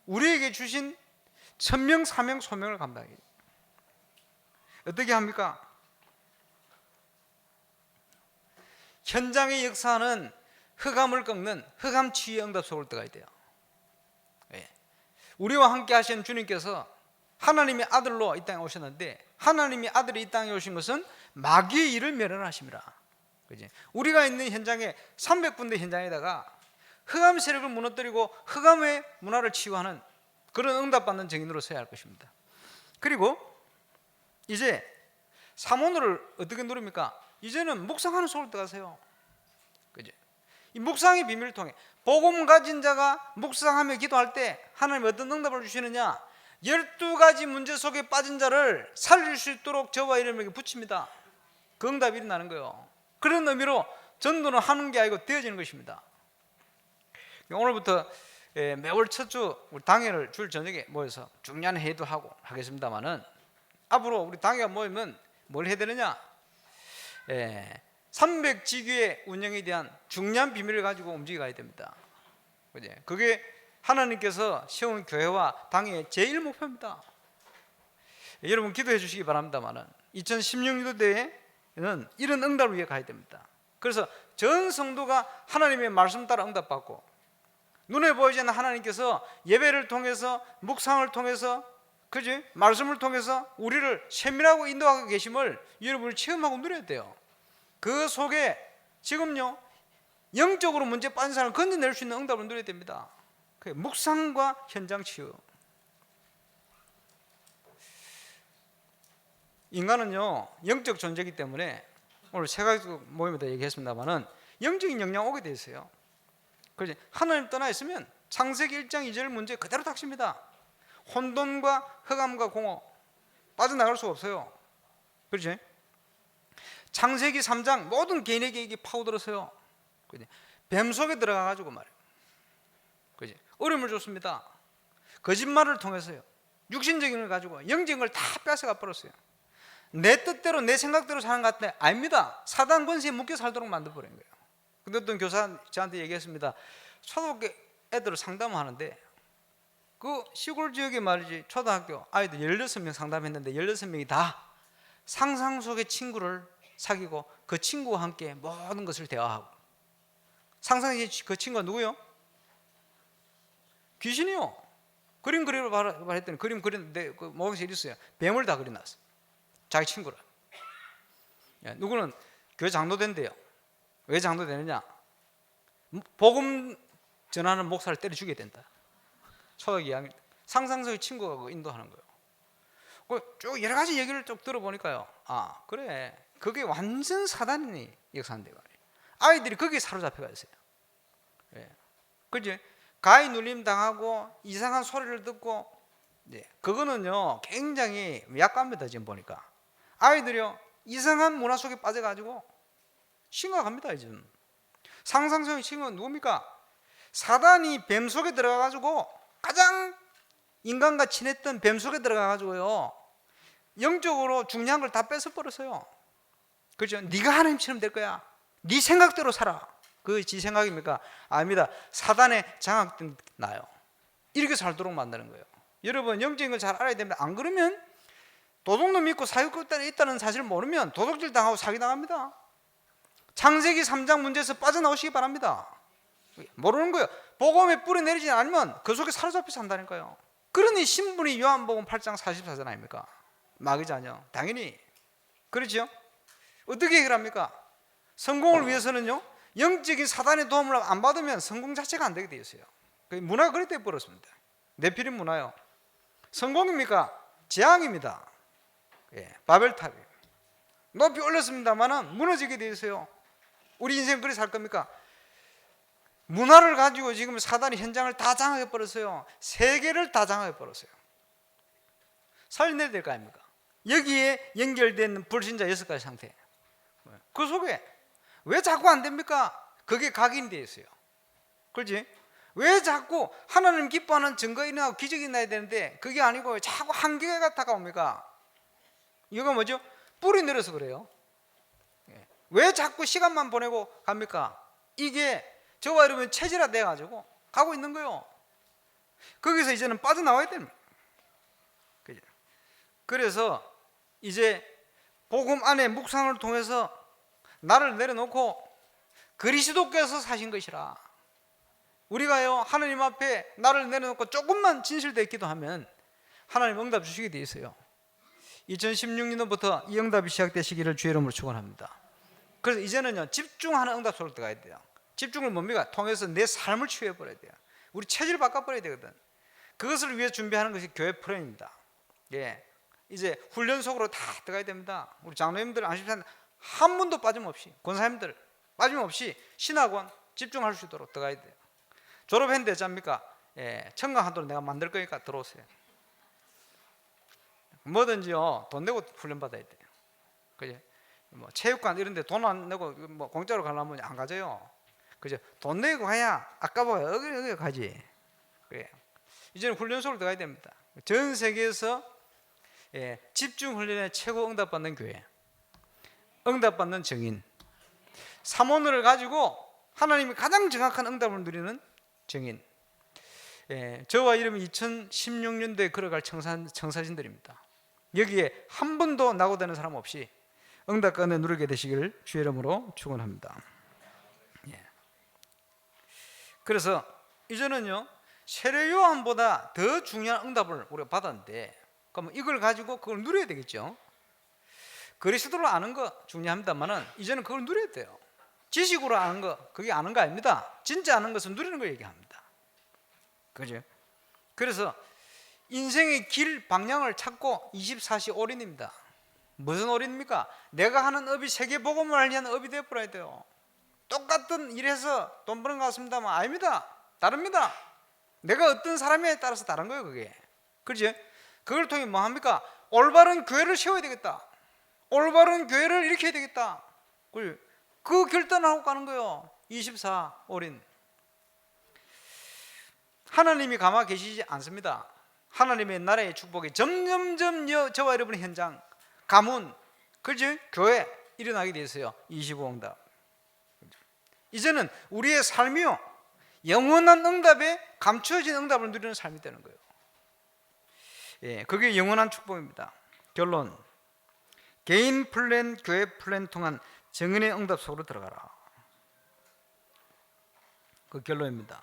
우리에게 주신 천명, 사명, 소명을 감당해요. 어떻게 합니까? 현장의 역사는 흑암을 꺾는 흑암 치유의 응답 속을 들어가야 돼요. 우리와 함께 하신 주님께서 하나님의 아들로 이 땅에 오셨는데 하나님의 아들이 이 땅에 오신 것은 마귀의 일을 멸하심이라. 그지? 우리가 있는 현장에 300군데 현장에다가 흑암 세력을 무너뜨리고 흑암의 문화를 치유하는 그런 응답받는 증인으로 서야 할 것입니다. 그리고 이제 사모노를 어떻게 누릅니까? 이제는 묵상하는 속을 들어가세요. 그죠? 이 묵상의 비밀을 통해 복음 가진 자가 묵상하며 기도할 때 하나님이 어떤 응답을 주시느냐? 12가지 문제 속에 빠진 자를 살릴 수 있도록 저와 이름에게 붙입니다. 그 응답이 일어나는 거예요. 그런 의미로 전도는 하는 게 아니고 되어지는 것입니다. 오늘부터 매월 첫 주 우리 당회를 줄 저녁에 모여서 중요한 회의도 하고 하겠습니다만은 앞으로 우리 당회가 모이면 뭘 해야 되느냐? 300지교의 운영에 대한 중요한 비밀을 가지고 움직여가야 됩니다. 그게 하나님께서 세운 교회와 당회의 제일 목표입니다. 여러분 기도해 주시기 바랍니다만은 2016년도에는 이런 응답을 위해 가야 됩니다. 그래서 전 성도가 하나님의 말씀 따라 응답받고 눈에 보이지 않는 하나님께서 예배를 통해서 묵상을 통해서 그지? 말씀을 통해서 우리를 세밀하고 인도하고 계심을 여러분이 체험하고 누려야 돼요. 그 속에 지금요 영적으로 문제 빠진 사람을 건져낼 수 있는 응답을 누려야 됩니다. 그 묵상과 현장 치유. 인간은요 영적 존재이기 때문에 오늘 세 가지 모임에다 얘기했습니다만은 영적인 영향 오게 돼 있어요. 그렇지? 하나님 떠나 있으면 창세기 1장 2절 문제 그대로 닥칩니다. 혼돈과 흑암과 공허 빠져나갈 수가 없어요. 그렇지? 창세기 3장 모든 개인에게 이게 파고들었어요. 그렇지? 뱀 속에 들어가가지고 말이에요. 그렇지? 어려움을 줬습니다. 거짓말을 통해서요. 육신적인 걸 가지고 영적인 걸 다 뺏어가 버렸어요. 내 뜻대로 내 생각대로 사는 것 같은데 아닙니다. 사단 권세에 묶여 살도록 만들어버린 거예요. 근데 어떤 교사 저한테 얘기했습니다. 초등학교 애들을 상담하는데 그 시골 지역에 말이지 초등학교 아이들 16명 상담했는데 16명이 다 상상 속의 친구를 사귀고 그 친구와 함께 모든 것을 대화하고 상상의 그 친구가 누구요? 귀신이요. 그림 그리러 말했더니 그림 그렸는데 그 목에서 이랬어요. 뱀을 다 그려놨어요. 자기 친구를. 누구는 교회 장로 된대요. 왜 장로 되느냐? 복음 전하는 목사를 때려 죽여야 된다. 초등학교 2학년 상상 속의 친구가 그 인도하는 거예요. 쭉 여러 가지 얘기를 쭉 들어보니까요. 아 그래 그게 완전 사단이 역사한대 말이에요. 아이들이 거기에 사로잡혀가 있어요. 그지? 가히 눌림 당하고 이상한 소리를 듣고 그거는요 굉장히 약합니다. 지금 보니까 아이들이요 이상한 문화 속에 빠져가지고 심각합니다. 지금 상상성의 친구는 누굽니까? 사단이 뱀 속에 들어가가지고 가장 인간과 친했던 뱀 속에 들어가가지고요 영적으로 중요한 걸 다 뺏어 버렸어요. 그렇죠? 네가 하나님처럼 될 거야. 네 생각대로 살아. 그 지 생각입니까? 아닙니다. 사단의 장악된 나요. 이렇게 살도록 만드는 거예요. 여러분 영적인 걸 잘 알아야 됩니다. 안 그러면 도둑놈 믿고 사기꾼이 있다는 사실을 모르면 도둑질 당하고 사기당합니다. 창세기 3장 문제에서 빠져나오시기 바랍니다. 모르는 거예요. 복음에 뿌리 내리지 않으면 그 속에 사로잡혀 산다니까요. 그러니 신분이 요한복음 8장 44절 아닙니까? 마귀 자녀. 당연히 그렇죠? 어떻게 해결합니까? 성공을 위해서는요 영적인 사단의 도움을 안 받으면 성공 자체가 안 되게 되어 있어요. 문화가 그렇게 되어버렸습니다. 네피림 문화요. 성공입니까? 재앙입니다. 바벨탑이에요. 높이 올렸습니다만 무너지게 되어 있어요. 우리 인생 그렇게 살 겁니까? 문화를 가지고 지금 사단이 현장을 다 장악해 버렸어요. 세계를 다 장악해 버렸어요. 살려내야 될 거 아닙니까? 여기에 연결된 불신자 6가지 상태. 그 속에 왜 자꾸 안 됩니까? 그게 각인되어 있어요. 그렇지? 왜 자꾸 하나님 기뻐하는 증거가 일어나고 기적이 일어나야 되는데 그게 아니고 자꾸 한계가 다가옵니까? 이거 뭐죠? 뿌리 내려서 그래요. 왜 자꾸 시간만 보내고 갑니까? 이게 저와 여러분 체질화 돼가지고 가고 있는 거예요. 거기서 이제는 빠져나와야 됩니다. 그래서 이제 복음 안에 묵상을 통해서 나를 내려놓고 그리스도께서 사신 것이라. 우리가요 하나님 앞에 나를 내려놓고 조금만 진실되게 기도하면 하나님 응답 주시게 돼 있어요. 2016년도부터 이 응답이 시작되시기를 주의 이름으로 축원합니다. 그래서 이제는요 집중하는 응답 속으로 들어가야 돼요. 집중을 뭡니까? 통해서 내 삶을 치유해버려야 돼요. 우리 체질을 바꿔버려야 되거든. 그것을 위해 준비하는 것이 교회 프로그램입니다. 예, 이제 훈련 속으로 다 들어가야 됩니다. 우리 장로님들 안심산 한 분도 빠짐없이, 권사님들 빠짐없이 신학원 집중할 수 있도록 들어가야 돼요. 졸업했는데 어쩝니까? 예, 청강하도록 내가 만들 거니까 들어오세요. 뭐든지요 돈 내고 훈련 받아야 돼요. 그죠? 뭐 체육관 이런데 돈 안 내고 뭐 공짜로 가려면 안 가져요. 그죠? 돈 내고 가야 아까워요. 여기 가지. 그래. 이제는 훈련 속으로 들어가야 됩니다. 전 세계에서 예, 집중 훈련에 최고 응답받는 교회, 응답받는 정인, 삼원을 가지고 하나님이 가장 정확한 응답을 누리는 정인. 예, 저와 이름이 2016년도에 걸어갈 청사진들입니다. 여기에 한 번도 낙오되는 사람 없이 응답권을 누리게 되시기를 주의 이름으로 축원합니다. 예. 그래서 이제는요 세례 요한보다 더 중요한 응답을 우리가 받았는데, 그럼 이걸 가지고 그걸 누려야 되겠죠. 그리스도를 아는 거 중요합니다만은 이제는 그걸 누려야 돼요. 지식으로 아는 거 그게 아는 거 아닙니다. 진짜 아는 것은 누리는 걸 얘기합니다. 그죠? 그래서 인생의 길 방향을 찾고 24시 올인입니다. 무슨 올인입니까? 내가 하는 업이 세계 복음을 하려는 업이 되어버려야 돼요. 똑같은 일해서 돈 버는 것 같습니다만 아닙니다. 다릅니다. 내가 어떤 사람에 따라서 다른 거예요. 그게 그렇지? 그걸 통해 뭐 합니까? 올바른 교회를 세워야 되겠다. 올바른 교회를 일으켜야 되겠다. 그 결단을 하고 가는 거예요. 24 올인. 하나님이 가만 계시지 않습니다. 하나님의 나라의 축복이 점점점 저와 여러분의 현장, 가문, 그렇지? 교회 일어나게 되었어요. 25응답. 이제는 우리의 삶이요 영원한 응답에 감추어진 응답을 누리는 삶이 되는 거예요. 예, 그게 영원한 축복입니다. 결론, 개인 플랜, 교회 플랜 통한 정은의 응답 속으로 들어가라. 그 결론입니다.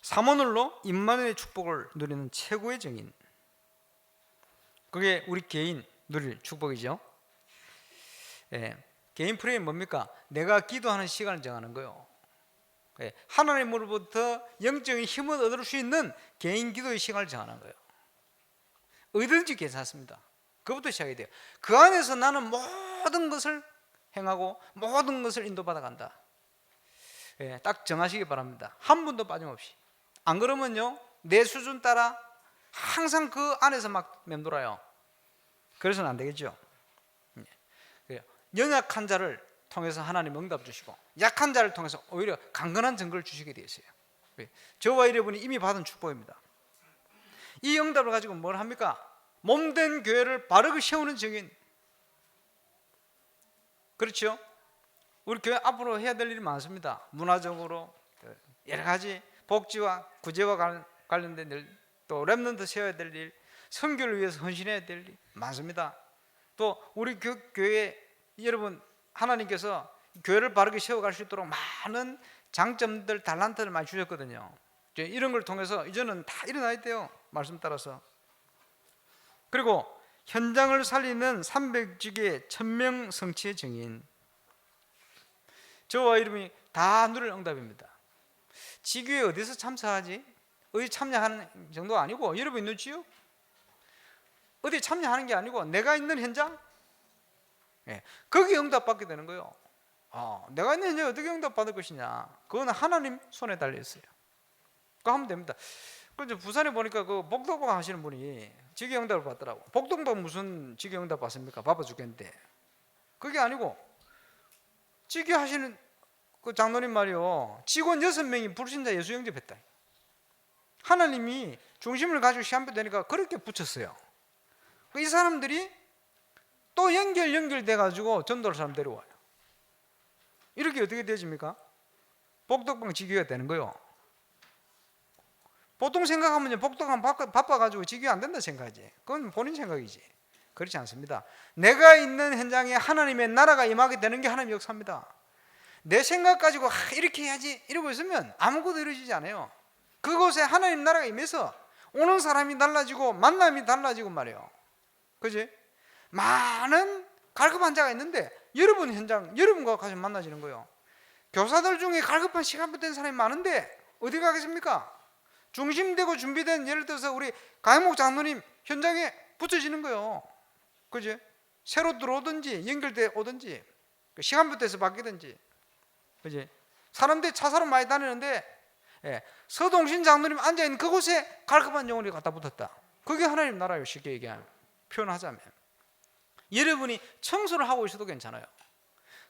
삼원을로 임마누엘의 축복을 누리는 최고의 정인, 그게 우리 개인 누릴 축복이죠. 예, 개인 프레임이 뭡니까? 내가 기도하는 시간을 정하는 거예요. 예, 하나님으로부터 영적인 힘을 얻을 수 있는 개인 기도의 시간을 정하는 거예요. 어디든지 괜찮습니다. 그것부터 시작해야 돼요. 그 안에서 나는 모든 것을 행하고 모든 것을 인도받아 간다. 예, 딱 정하시기 바랍니다. 한 분도 빠짐없이. 안 그러면요 내 수준 따라 항상 그 안에서 막 맴돌아요. 그래서는 안 되겠죠. 연약한 자를 통해서 하나님 응답 주시고 약한 자를 통해서 오히려 강건한 증거를 주시게 되어 있어요. 저와 여러분이 이미 받은 축복입니다. 이 응답을 가지고 뭘 합니까? 몸된 교회를 바르게 세우는 증인. 그렇죠? 우리 교회 앞으로 해야 될 일이 많습니다. 문화적으로 여러 가지 복지와 구제와 관련된 일, 또 렘넌트 세워야 될 일, 선교를 위해서 헌신해야 될 일 많습니다. 또 우리 교회 여러분 하나님께서 교회를 바르게 세워갈 수 있도록 많은 장점들, 달란트를 많이 주셨거든요. 이런 걸 통해서 이제는 다 일어나야 돼요. 말씀 따라서. 그리고 현장을 살리는 300지기의 1000명 성취의 증인. 저와 이름이 다 누릴 응답입니다. 지교에 어디서 참석하지? 어디 참여하는 정도 아니고 여러분 있는 지역? 어디 참여하는 게 아니고 내가 있는 현장? 예, 거기 응답받게 되는 거예요. 내가 있는 현장에 어떻게 응답받을 것이냐? 그거는 하나님 손에 달려있어요. 그거 하면 됩니다. 그래서 부산에 보니까 그 복덕방 하시는 분이 지교 응답을 받더라고. 복덕방 무슨 지교 응답 받습니까? 바빠 죽겠는데. 그게 아니고 지교 하시는 그 장로님 말이요, 직원 6명이 불신자 예수 영접했다. 하나님이 중심을 가지고 시험표 되니까 그렇게 붙였어요. 이 사람들이 또 연결돼 가지고 전도할 사람 데려와요. 이렇게 어떻게 되집니까? 복덕방 지교가 되는 거예요. 보통 생각하면 복덕방 바빠가지고 지교 안 된다 생각하지. 그건 본인 생각이지. 그렇지 않습니다. 내가 있는 현장에 하나님의 나라가 임하게 되는 게 하나님의 역사입니다. 내 생각 가지고 이렇게 해야지 이러고 있으면 아무것도 이루어지지 않아요. 그곳에 하나님 나라가 임해서 오는 사람이 달라지고 만남이 달라지고 말이에요. 그지? 많은 갈급한 자가 있는데 여러분 현장, 여러분과 가서 만나지는 거예요. 교사들 중에 갈급한 시간부 된 사람이 많은데 어디 가겠습니까? 중심되고 준비된, 예를 들어서 우리 가해목 장로님 현장에 붙여지는 거예요. 그지? 새로 들어오든지 연결돼 오든지 시간부터해서 바뀌든지, 그지? 사람들이 차사로 많이 다니는데 서동신 장로님 앉아있는 그곳에 갈급한 영혼이 갖다 붙었다. 그게 하나님 나라예요. 쉽게 얘기하면, 표현하자면 여러분이 청소를 하고 있어도 괜찮아요.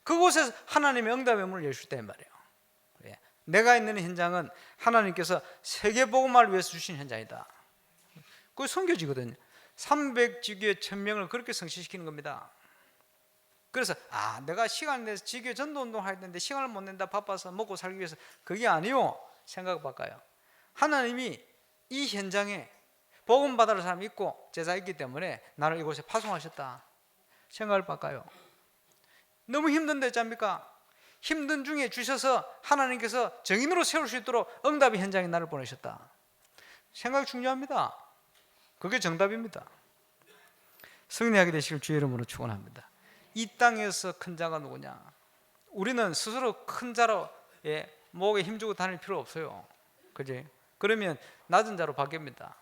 그곳에서 하나님의 응답의 문을 여실 때 말이에요. 내가 있는 현장은 하나님께서 세계복음화를 위해서 주신 현장이다. 그게 섬겨지거든요. 300지교의 1000명을 그렇게 성취시키는 겁니다. 그래서 내가 시간을 내서 지교회 전도운동을 해야 되는데 시간을 못 낸다, 바빠서 먹고 살기 위해서, 그게 아니요. 생각을 바꿔요. 하나님이 이 현장에 복음 받을 사람이 있고 제자 있기 때문에 나를 이곳에 파송하셨다. 생각을 바꿔요. 너무 힘든데 어쩝니까? 힘든 중에 주셔서 하나님께서 정인으로 세울 수 있도록 응답의 현장에 나를 보내셨다. 생각이 중요합니다. 그게 정답입니다. 승리하게 되시길 주의 이름으로 축원합니다. 이 땅에서 큰 자가 누구냐? 우리는 스스로 큰 자로 목에 힘주고 다닐 필요 없어요. 그지? 그러면 낮은 자로 바뀝니다.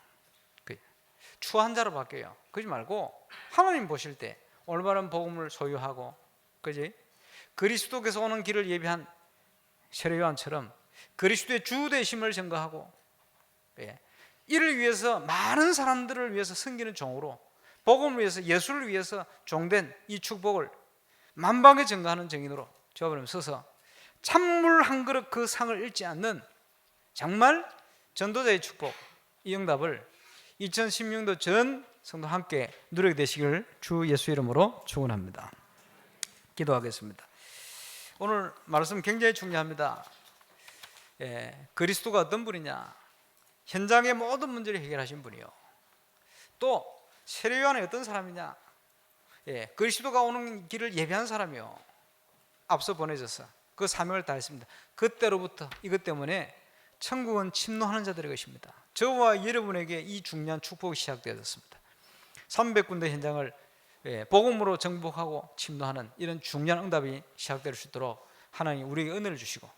추한 자로 바뀌어요. 그러지 말고 하나님 보실 때 올바른 복음을 소유하고, 그지? 그리스도께서 오는 길을 예비한 세례 요한처럼 그리스도의 주 되심을 증거하고, 이를 위해서 많은 사람들을 위해서 섬기는 종으로, 복음을 위해서, 예수를 위해서 종된 이 축복을 만방에 증거하는 증인으로 저버리면 서서 찬물 한 그릇 그 상을 잃지 않는 정말 전도자의 축복, 이 응답을 2016도 전 성도 함께 누리게 되시길 주 예수 이름으로 축원합니다. 기도하겠습니다. 오늘 말씀 굉장히 중요합니다. 그리스도가 어떤 분이냐? 현장의 모든 문제를 해결하신 분이요. 또 세례 요한이 어떤 사람이냐? 그리스도가 오는 길을 예비한 사람이요. 앞서 보내져서 그 사명을 다했습니다. 그때로부터 이것 때문에 천국은 침노하는 자들의 것입니다. 저와 여러분에게 이 중요한 축복이 시작되었습니다. 300군데 현장을 복음으로 정복하고 침노하는 이런 중요한 응답이 시작될 수 있도록 하나님 우리에게 은혜를 주시고,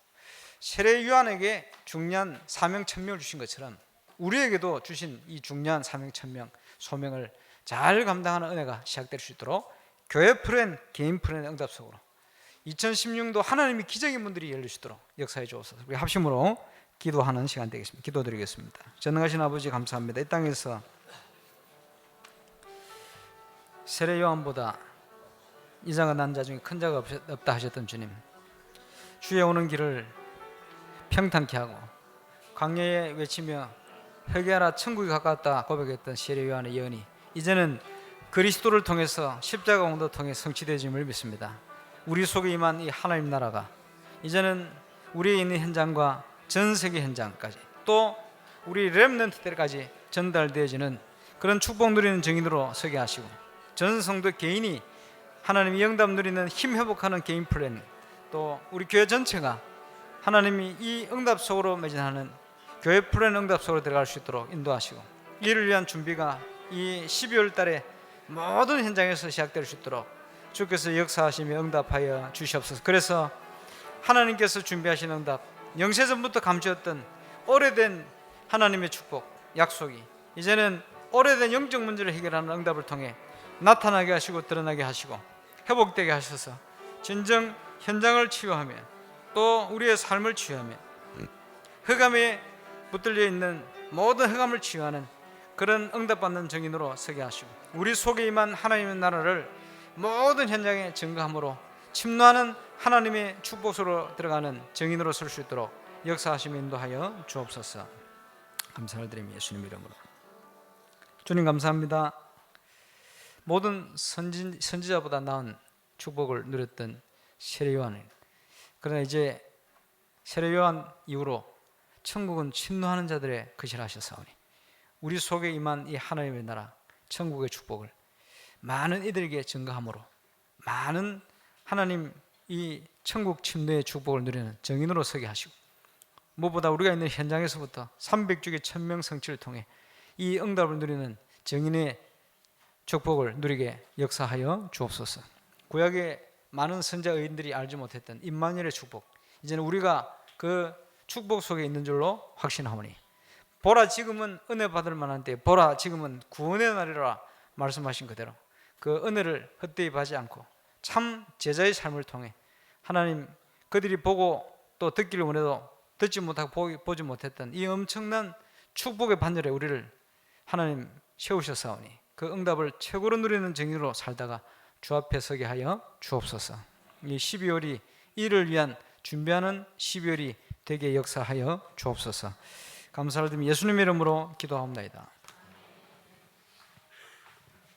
세례 요한에게 중요한 사명 천명을 주신 것처럼 우리에게도 주신 이 중요한 사명 천명 소명을 잘 감당하는 은혜가 시작될 수 있도록 교회 플랜, 개인 플랜의 응답 속으로 2016도 하나님이 기적의 문들이 열릴 수 있도록 역사해 주옵소서. 우리 합심으로 기도하는 시간 되겠습니다. 기도드리겠습니다. 전능하신 아버지 감사합니다. 이 땅에서 세례 요한보다 이자가 난 자 중에 큰 자가 없다 하셨던 주님, 주의 오는 길을 평탄케 하고 광야에 외치며 회개하라 천국이 가까웠다 고백했던 세례 요한의 예언이 이제는 그리스도를 통해서 십자가 공도 통해 성취되어짐을 믿습니다. 우리 속에 임한 이 하나님 나라가 이제는 우리에 있는 현장과 전 세계 현장까지, 또 우리 렘넌트 때까지 전달되어지는 그런 축복 누리는 증인으로 서게 하시고, 전 성도 개인이 하나님이 영답 누리는 힘 회복하는 개인 플랜, 또 우리 교회 전체가 하나님이 이 응답 속으로 매진하는 교회 플랜 응답 속으로 들어갈 수 있도록 인도하시고, 이를 위한 준비가 이 12월 달에 모든 현장에서 시작될 수 있도록 주께서 역사하시며 응답하여 주시옵소서. 그래서 하나님께서 준비하신 응답, 영세전부터 감추었던 오래된 하나님의 축복, 약속이 이제는 오래된 영적 문제를 해결하는 응답을 통해 나타나게 하시고 드러나게 하시고 회복되게 하셔서 진정 현장을 치유하며 또 우리의 삶을 치유하며 흑암에 붙들려 있는 모든 흑암을 치유하는 그런 응답받는 증인으로 서게 하시고, 우리 속에 임한 하나님의 나라를 모든 현장에 증거함으로 침노하는 하나님의 축복으로 들어가는 증인으로 설 수 있도록 역사하시며 인도하여 주옵소서. 감사를 드리며 예수님 이름으로. 주님 감사합니다. 모든 선지자보다 나은 축복을 누렸던 세례 요한은, 그러나 이제 세례 요한 이후로 천국은 침노하는 자들의 것이라 하셨사오니 우리 속에 임한 이 하나님의 나라 천국의 축복을 많은 이들에게 증거함으로 많은 하나님 이 천국 침노의 축복을 누리는 증인으로 서게 하시고, 무엇보다 우리가 있는 현장에서부터 300주기 1000명 성취를 통해 이 응답을 누리는 증인의 축복을 누리게 역사하여 주옵소서. 구약의 많은 선자 의인들이 알지 못했던 임마누엘의 축복, 이제는 우리가 그 축복 속에 있는 줄로 확신하오니 보라 지금은 은혜 받을 만한 때, 보라 지금은 구원의 날이라 말씀하신 그대로 그 은혜를 헛되이 받지 않고 참 제자의 삶을 통해 하나님 그들이 보고 또 듣기를 원해도 듣지 못하고 보지 못했던 이 엄청난 축복의 반열에 우리를 하나님 세우셨사오니 그 응답을 최고로 누리는 정의로 살다가 주 앞에 서게 하여 주옵소서. 이 12월이 이를 위한 준비하는 12월이 되게 역사하여 주옵소서. 감사를 드리며 예수님의 이름으로 기도하옵나이다.